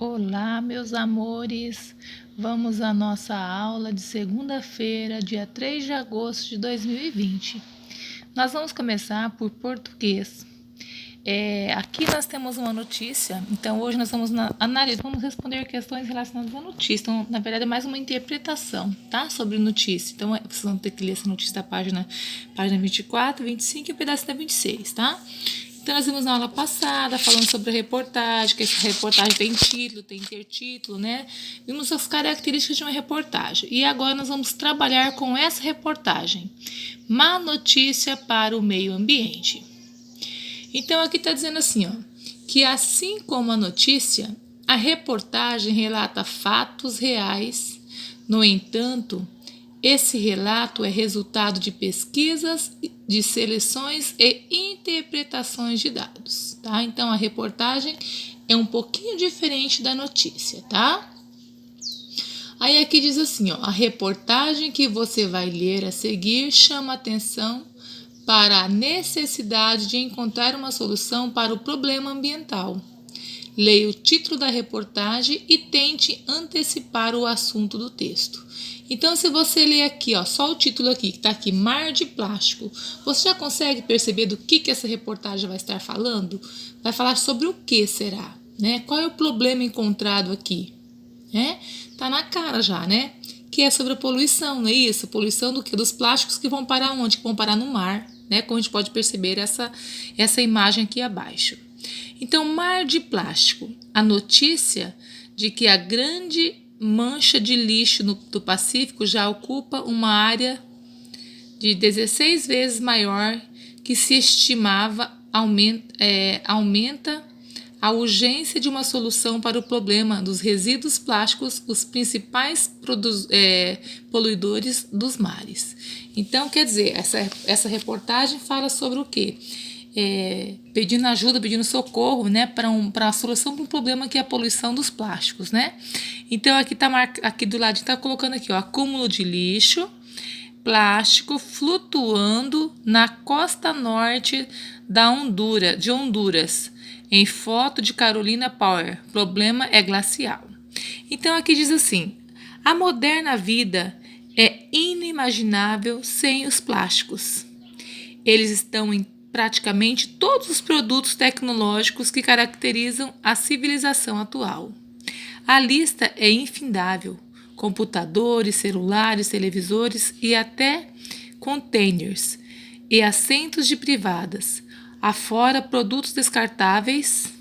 Olá, meus amores! Vamos à nossa aula de segunda-feira, dia 3 de agosto de 2020. Nós vamos começar por português. Aqui nós temos uma notícia, então hoje nós vamos vamos responder questões relacionadas à notícia. Então, na verdade, é mais uma interpretação, tá? Sobre notícia. Então, vocês vão ter que ler essa notícia da página 24, 25 e o pedaço da 26, tá? Então, nós vimos na aula passada falando sobre a reportagem, que essa reportagem tem título, tem intertítulo, né? Vimos as características de uma reportagem. E agora nós vamos trabalhar com essa reportagem. Má notícia para o meio ambiente. Então, aqui está dizendo assim, ó, que assim como a notícia, a reportagem relata fatos reais. No entanto, esse relato é resultado de pesquisas, de seleções e interpretações de dados, tá? Então, a reportagem é um pouquinho diferente da notícia, tá? Aí aqui diz assim, ó, a reportagem que você vai ler a seguir chama atenção para a necessidade de encontrar uma solução para o problema ambiental. Leia o título da reportagem e tente antecipar o assunto do texto. Então, se você ler aqui, ó, só o título aqui, que está aqui, Mar de Plástico, você já consegue perceber do que essa reportagem vai estar falando? Vai falar sobre o que será? Né? Qual é o problema encontrado aqui? Tá na cara já, né? Que é sobre a poluição, não é isso? Poluição do quê? Dos plásticos que vão parar onde? Que vão parar no mar, né? Como a gente pode perceber essa imagem aqui abaixo. Então, mar de plástico. A notícia de que a grande mancha de lixo do Pacífico já ocupa uma área de 16 vezes maior que se estimava, aumenta a urgência de uma solução para o problema dos resíduos plásticos, os principais poluidores dos mares. Então, quer dizer, essa reportagem fala sobre o quê? Pedindo ajuda, pedindo socorro, né, para a solução para um problema que é a poluição dos plásticos, né? Então, aqui do lado está colocando aqui, ó, acúmulo de lixo, plástico flutuando na costa norte de Honduras, em foto de Carolina Power. Problema é glacial. Então aqui diz assim: a moderna vida é inimaginável sem os plásticos. Eles estão em praticamente todos os produtos tecnológicos que caracterizam a civilização atual. A lista é infindável: computadores, celulares, televisores e até containers e assentos de privadas, afora produtos descartáveis,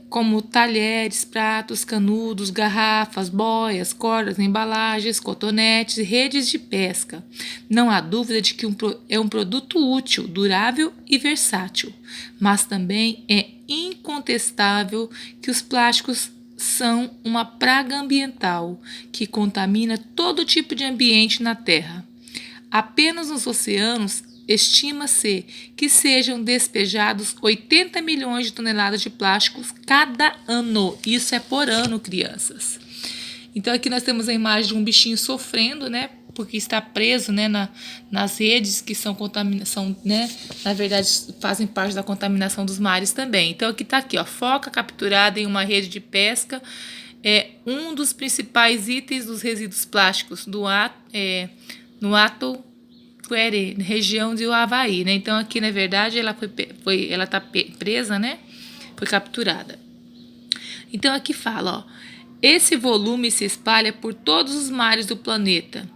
como talheres, pratos, canudos, garrafas, boias, cordas, embalagens, cotonetes e redes de pesca. Não há dúvida de que é um produto útil, durável e versátil, mas também é incontestável que os plásticos são uma praga ambiental que contamina todo tipo de ambiente na Terra. Apenas nos oceanos estima-se que sejam despejados 80 milhões de toneladas de plásticos cada ano. Isso é por ano, crianças. Então aqui nós temos a imagem de um bichinho sofrendo, né? Porque está preso, né, nas redes que são contaminação, né? Na verdade, fazem parte da contaminação dos mares também. Então aqui está aqui, ó, foca capturada em uma rede de pesca é um dos principais itens dos resíduos plásticos no Atol Quere, região de Havaí, né? Então aqui na verdade ela tá presa, né? Foi capturada. Então aqui fala, ó, esse volume se espalha por todos os mares do planeta,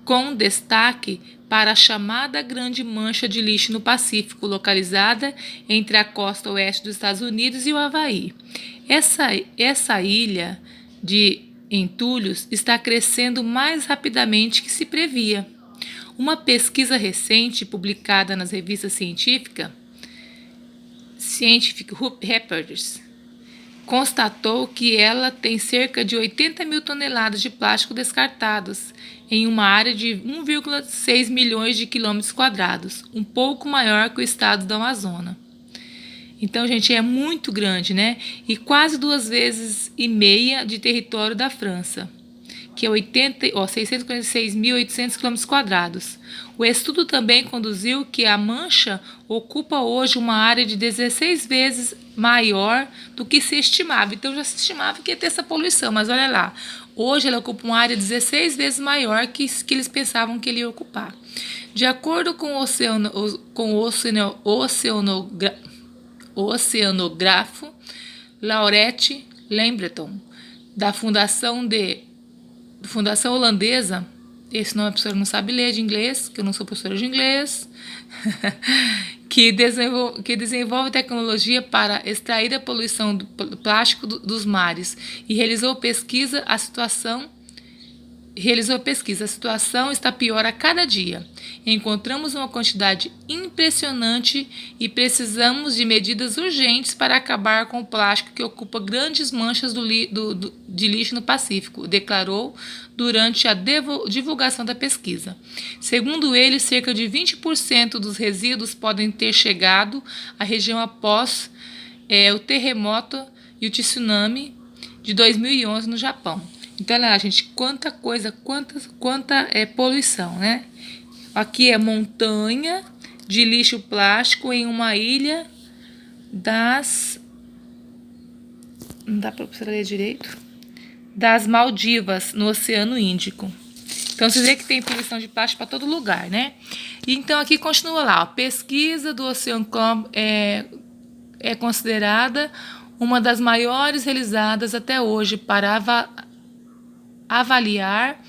com destaque para a chamada Grande Mancha de Lixo no Pacífico, localizada entre a costa oeste dos Estados Unidos e o Havaí. Essa ilha de entulhos está crescendo mais rapidamente que se previa. Uma pesquisa recente publicada nas revistas científicas Scientific Reports constatou que ela tem cerca de 80 mil toneladas de plástico descartados em uma área de 1,6 milhões de quilômetros quadrados, um pouco maior que o estado do Amazonas. Então, gente, é muito grande, né? E quase 2,5 vezes de território da França. que é 646.800 km². O estudo também conduziu que a Mancha ocupa hoje uma área de 16 vezes maior do que se estimava. Então, já se estimava que ia ter essa poluição, mas olha lá, hoje ela ocupa uma área 16 vezes maior que eles pensavam que ele ia ocupar. De acordo com o oceanógrafo Laurette Lembreton, da Fundação Holandesa, esse nome a pessoa não sabe ler de inglês, que eu não sou professora de inglês, que desenvolve tecnologia para extrair a poluição do plástico dos mares e realizou pesquisa. A situação está pior a cada dia. Encontramos uma quantidade impressionante e precisamos de medidas urgentes para acabar com o plástico que ocupa grandes manchas de lixo no Pacífico, declarou durante a divulgação da pesquisa. Segundo ele, cerca de 20% dos resíduos podem ter chegado à região após o terremoto e o tsunami de 2011 no Japão. Então, olha lá, gente, quanta poluição, né? Aqui é montanha de lixo plástico em uma ilha não dá para você ler direito. Das Maldivas, no Oceano Índico. Então, você vê que tem poluição de plástico para todo lugar, né? E então, aqui continua lá, a pesquisa do Oceancom é considerada uma das maiores realizadas até hoje para avaliar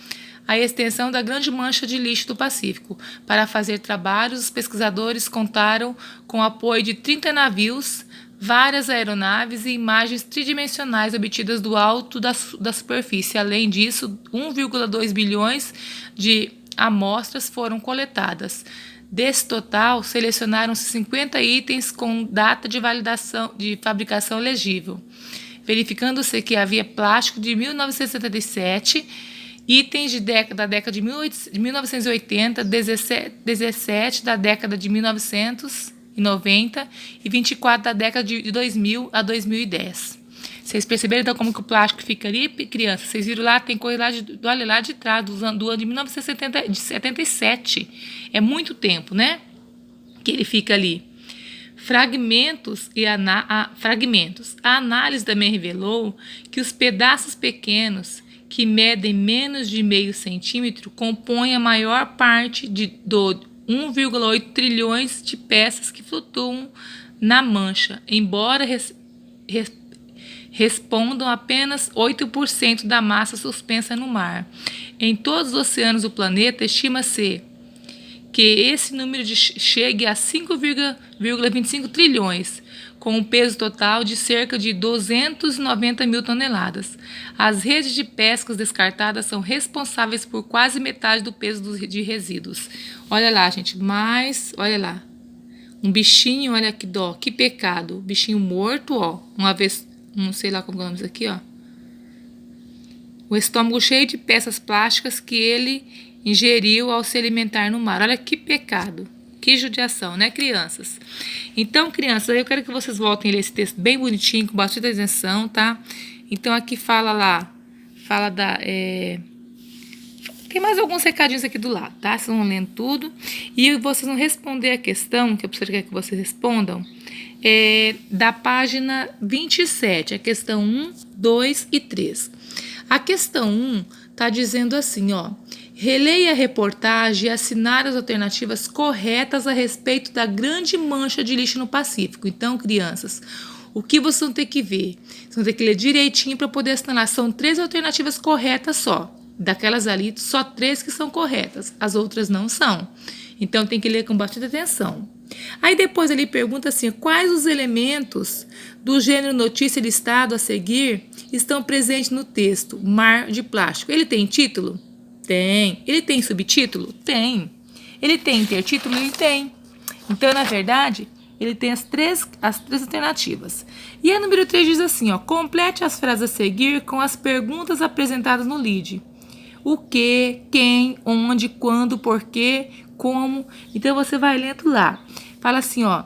a extensão da grande mancha de lixo do Pacífico. Para fazer trabalhos, os pesquisadores contaram com o apoio de 30 navios, várias aeronaves e imagens tridimensionais obtidas do alto da superfície. Além disso, 1,2 bilhões de amostras foram coletadas. Desse total, selecionaram-se 50 itens com data de fabricação legível, verificando-se que havia plástico de 1977, itens da década de 1980, 17 da década de 1990 e 24 da década de 2000 a 2010. Vocês perceberam então como que o plástico fica ali, crianças? Vocês viram lá, tem coisa olha lá de trás, do ano de 1977. É muito tempo, né? Que ele fica ali. Fragmentos. A análise também revelou que os pedaços pequenos, que medem menos de meio centímetro, compõem a maior parte do 1,8 trilhões de peças que flutuam na mancha, embora respondam apenas 8% da massa suspensa no mar. Em todos os oceanos do planeta, estima-se que esse número chegue a 5,25 trilhões, com um peso total de cerca de 290 mil toneladas. As redes de pescas descartadas são responsáveis por quase metade do peso de resíduos. Olha lá, gente, olha lá. Um bichinho, olha que dó, que pecado. Bichinho morto, ó. Uma vez, não sei lá como é o nome disso aqui, ó. O estômago cheio de peças plásticas que ele ingeriu ao se alimentar no mar. Olha que pecado. Que judiação, né, crianças? Então, crianças, eu quero que vocês voltem a ler esse texto bem bonitinho, com bastante atenção, tá? Então, aqui fala tem mais alguns recadinhos aqui do lado, tá? Vocês vão lendo tudo. E vocês vão responder a questão, que a professora quer que vocês respondam, da página 27, a questão 1, 2 e 3. A questão 1 está dizendo assim, ó. Releia a reportagem e assinar as alternativas corretas a respeito da grande mancha de lixo no Pacífico. Então, crianças, o que vocês vão ter que ver? Vocês vão ter que ler direitinho para poder assinar. São 3 alternativas corretas só. Daquelas ali, só 3 que são corretas. As outras não são. Então, tem que ler com bastante atenção. Aí depois ele pergunta assim, quais os elementos do gênero notícia listado a seguir estão presentes no texto Mar de Plástico? Ele tem título? Tem. Ele tem subtítulo? Tem. Ele tem intertítulo? Ele tem. Então, na verdade, ele tem as três alternativas. E a número 3 diz assim, ó, complete as frases a seguir com as perguntas apresentadas no lead. O que, quem, onde, quando, porquê, como. Então, você vai lendo lá. Fala assim, ó,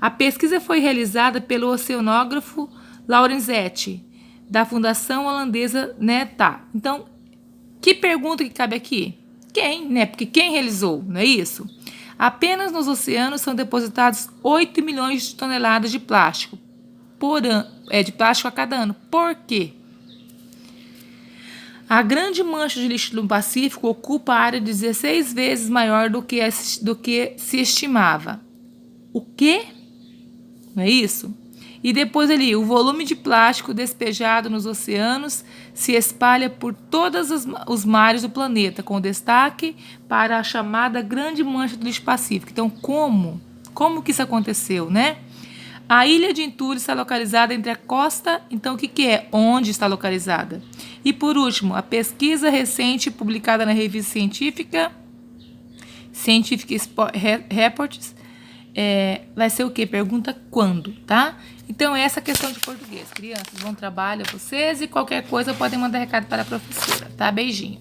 a pesquisa foi realizada pelo oceanógrafo Lorenzetti, da Fundação Holandesa, né, tá. Então, Que pergunta que cabe aqui? Quem, né? Porque quem realizou, não é isso? Apenas nos oceanos são depositados 8 milhões de toneladas de plástico de plástico a cada ano. Por quê? A grande mancha de lixo do Pacífico ocupa a área 16 vezes maior do que se estimava. O quê? Não é isso? E depois ali, o volume de plástico despejado nos oceanos se espalha por todos os mares do planeta, com destaque para a chamada Grande Mancha do Lixo Pacífico. Então, como que isso aconteceu, né? A ilha de Entulho está localizada entre a costa, então o que é? Onde está localizada? E por último, a pesquisa recente publicada na revista científica Scientific Reports, vai ser o quê? Pergunta quando, tá? Então, essa questão de português. Crianças, bom trabalho a vocês e qualquer coisa podem mandar recado para a professora, tá? Beijinho.